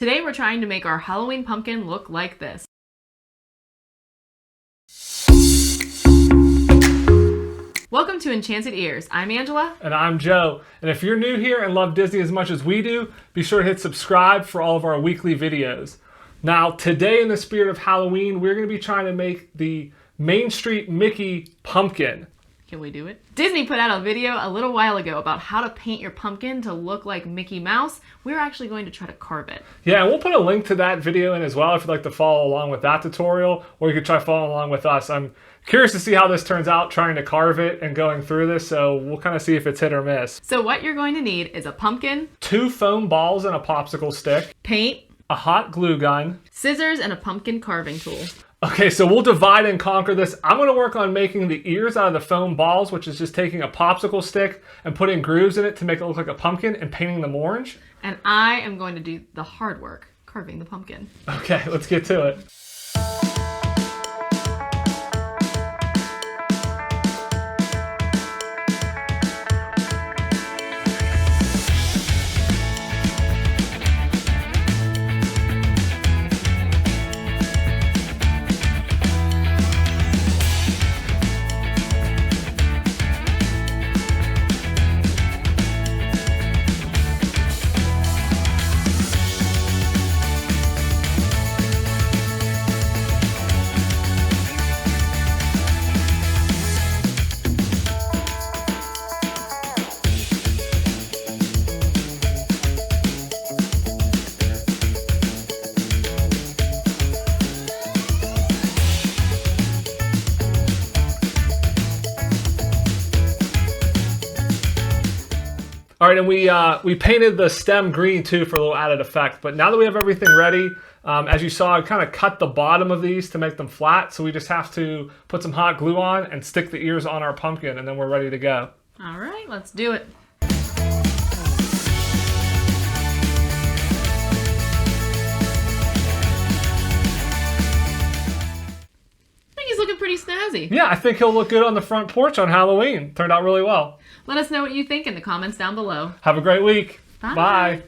Today we're trying to make our Halloween pumpkin look like this. Welcome to Enchanted Ears. I'm Angela. And I'm Joe. And if you're new here and love Disney as much as we do, be sure to hit subscribe for all of our weekly videos. Now, today in the spirit of Halloween, we're going to be trying to make the Main Street Mickey pumpkin. Can we do it? Disney put out a video a little while ago about how to paint your pumpkin to look like Mickey Mouse. We're actually going to try to carve it. Yeah, and we'll put a link to that video in as well if you'd like to follow along with that tutorial, or you could try following along with us. I'm curious to see how this turns out trying to carve it and going through this, so we'll kind of see if it's hit or miss. So what you're going to need is a pumpkin, 2 foam balls and a popsicle stick, paint, a hot glue gun, scissors, and a pumpkin carving tool. Okay, so we'll divide and conquer this. I'm going to work on making the ears out of the foam balls, which is just taking a popsicle stick and putting grooves in it to make it look like a pumpkin and painting them orange. And I am going to do the hard work, carving the pumpkin. Okay, let's get to it. All right, and we painted the stem green too for a little added effect. But now that we have everything ready, as you saw, I kind of cut the bottom of these to make them flat. So we just have to put some hot glue on and stick the ears on our pumpkin, and then we're ready to go. All right, let's do it. He's looking pretty snazzy. Yeah, I think he'll look good on the front porch on Halloween. Turned out really well. Let us know what you think in the comments down below. Have a great week. Bye. Bye.